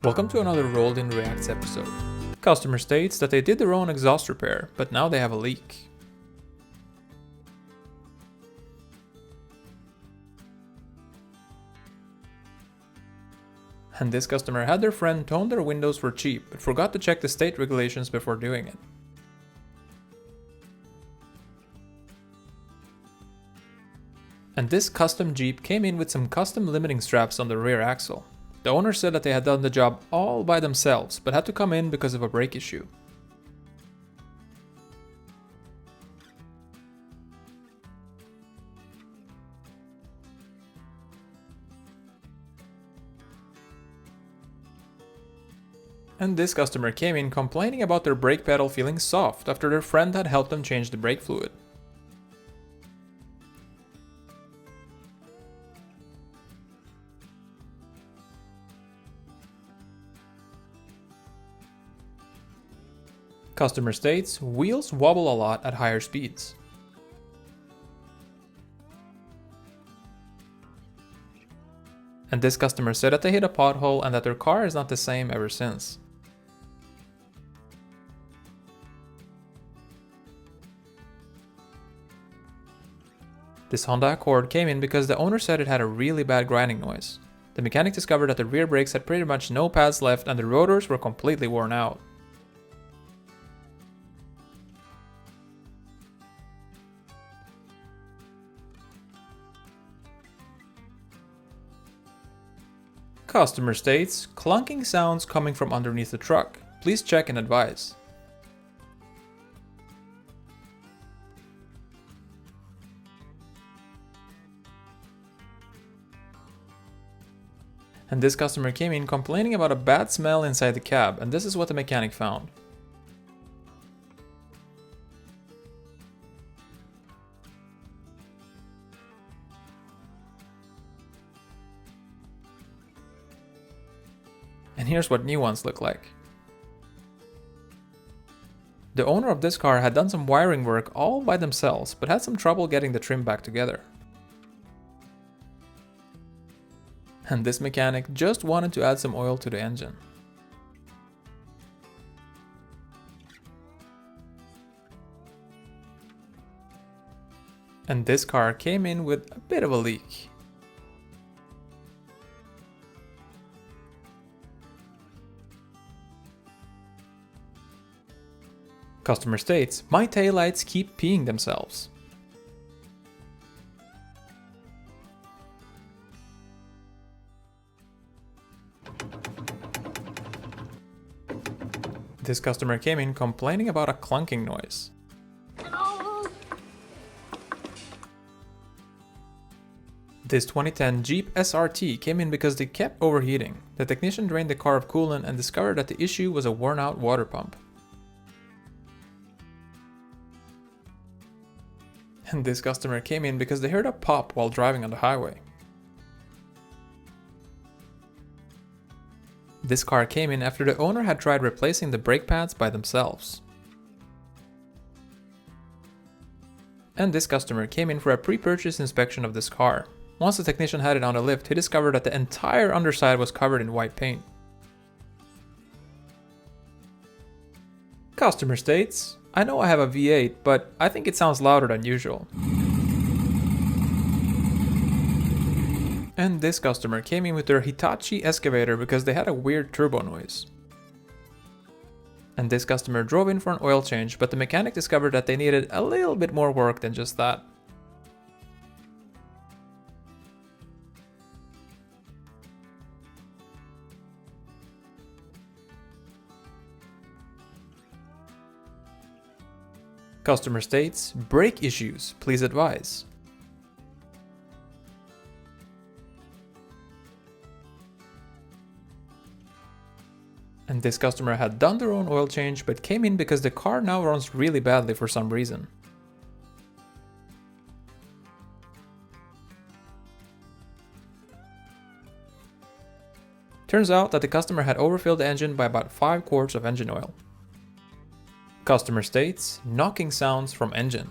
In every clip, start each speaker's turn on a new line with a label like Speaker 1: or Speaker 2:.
Speaker 1: Welcome to another Rolled in Reacts episode. Customer states that they did their own exhaust repair, but now they have a leak. And this customer had their friend tone their windows for cheap, but forgot to check the state regulations before doing it. And this custom Jeep came in with some custom limiting straps on the rear axle. The owner said that they had done the job all by themselves, but had to come in because of a brake issue. And this customer came in complaining about their brake pedal feeling soft after their friend had helped them change the brake fluid. Customer states, wheels wobble a lot at higher speeds. And this customer said that they hit a pothole and that their car is not the same ever since. This Honda Accord came in because the owner said it had a really bad grinding noise. The mechanic discovered that the rear brakes had pretty much no pads left and the rotors were completely worn out. Customer states, clunking sounds coming from underneath the truck. Please check and advise. And this customer came in complaining about a bad smell inside the cab, and this is what the mechanic found. And here's what new ones look like. The owner of this car had done some wiring work all by themselves, but had some trouble getting the trim back together. And this mechanic just wanted to add some oil to the engine. And this car came in with a bit of a leak. Customer states, my taillights keep peeing themselves. This customer came in complaining about a clunking noise. This 2010 Jeep SRT came in because they kept overheating. The technician drained the car of coolant and discovered that the issue was a worn out water pump. And this customer came in because they heard a pop while driving on the highway. This car came in after the owner had tried replacing the brake pads by themselves. And this customer came in for a pre-purchase inspection of this car. Once the technician had it on the lift, he discovered that the entire underside was covered in white paint. Customer states, I know I have a V8, but I think it sounds louder than usual. And this customer came in with their Hitachi excavator because they had a weird turbo noise. And this customer drove in for an oil change, but the mechanic discovered that they needed a little bit more work than just that. Customer states, brake issues, please advise. And this customer had done their own oil change but came in because the car now runs really badly for some reason. Turns out that the customer had overfilled the engine by about 5 quarts of engine oil. Customer states, knocking sounds from engine.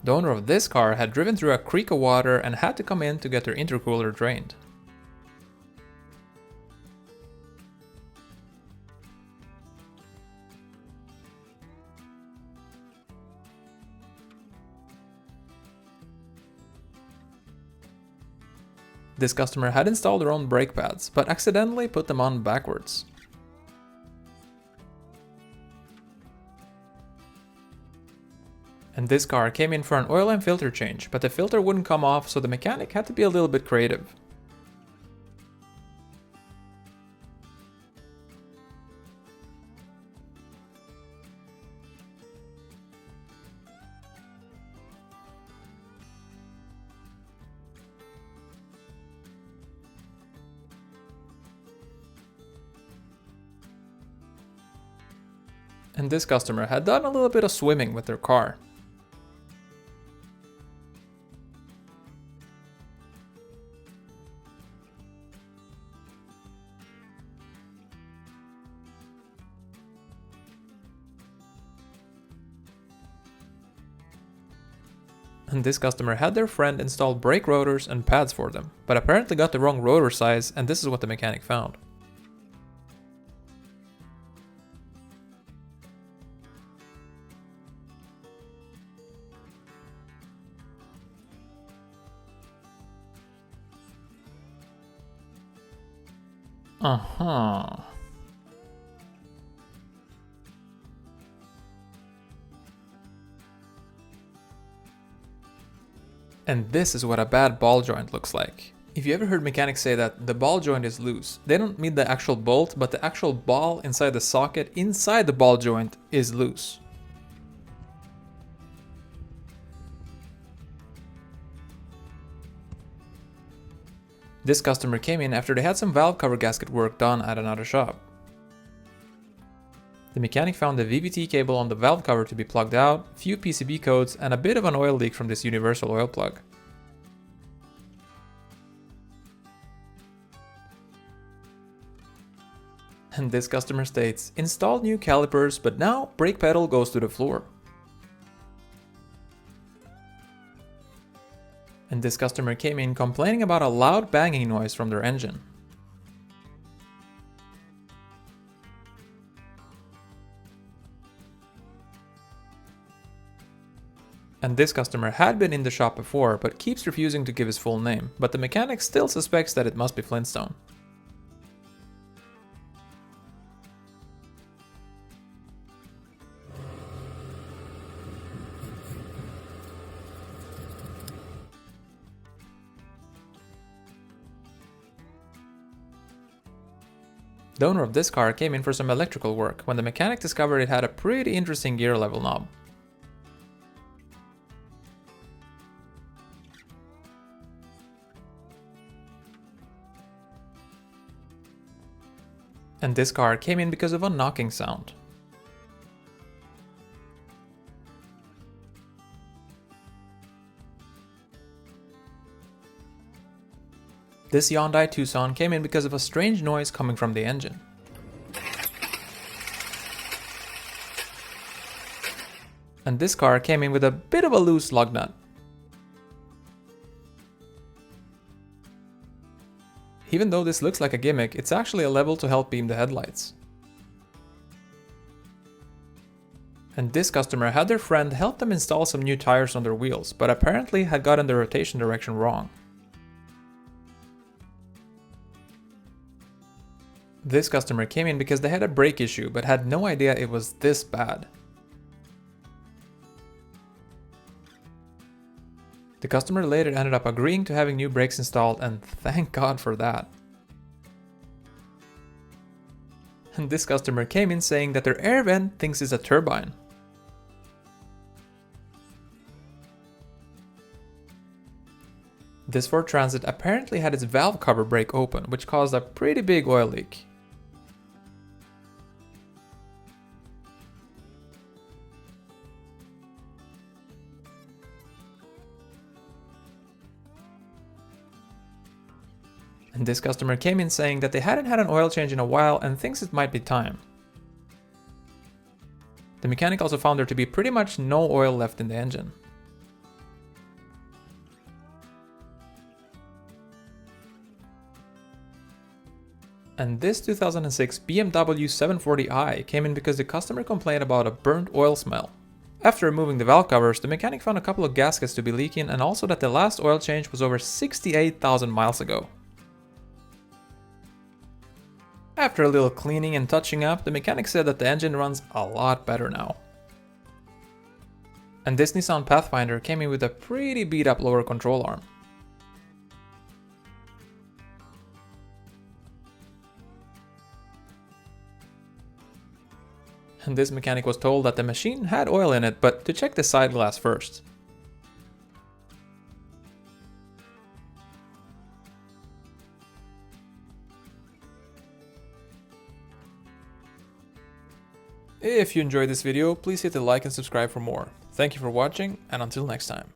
Speaker 1: The owner of this car had driven through a creek of water and had to come in to get their intercooler drained. This customer had installed their own brake pads, but accidentally put them on backwards. And this car came in for an oil and filter change, but the filter wouldn't come off, so the mechanic had to be a little bit creative. And this customer had done a little bit of swimming with their car. And this customer had their friend install brake rotors and pads for them, but apparently got the wrong rotor size, and this is what the mechanic found. And this is what a bad ball joint looks like. If you ever heard mechanics say that the ball joint is loose, they don't mean the actual bolt, but the actual ball inside the socket inside the ball joint is loose. This customer came in after they had some valve cover gasket work done at another shop. The mechanic found the VVT cable on the valve cover to be plugged out, few PCB codes, and a bit of an oil leak from this universal oil plug. And this customer states, installed new calipers, but now brake pedal goes to the floor. And this customer came in complaining about a loud banging noise from their engine. And this customer had been in the shop before, but keeps refusing to give his full name, but the mechanic still suspects that it must be Flintstone. The owner of this car came in for some electrical work when the mechanic discovered it had a pretty interesting gear level knob. And this car came in because of a knocking sound. This Hyundai Tucson came in because of a strange noise coming from the engine. And this car came in with a bit of a loose lug nut. Even though this looks like a gimmick, it's actually a level to help beam the headlights. And this customer had their friend help them install some new tires on their wheels, but apparently had gotten the rotation direction wrong. This customer came in because they had a brake issue, but had no idea it was this bad. The customer later ended up agreeing to having new brakes installed, and thank God for that. And this customer came in saying that their air vent thinks it's a turbine. This Ford Transit apparently had its valve cover break open, which caused a pretty big oil leak. And this customer came in saying that they hadn't had an oil change in a while and thinks it might be time. The mechanic also found there to be pretty much no oil left in the engine. And this 2006 BMW 740i came in because the customer complained about a burnt oil smell. After removing the valve covers, the mechanic found a couple of gaskets to be leaking and also that the last oil change was over 68,000 miles ago. After a little cleaning and touching up, the mechanic said that the engine runs a lot better now. And this Nissan Pathfinder came in with a pretty beat up lower control arm. And this mechanic was told that the machine had oil in it, but to check the side glass first. If you enjoyed this video, please hit the like and subscribe for more. Thank you for watching, and until next time.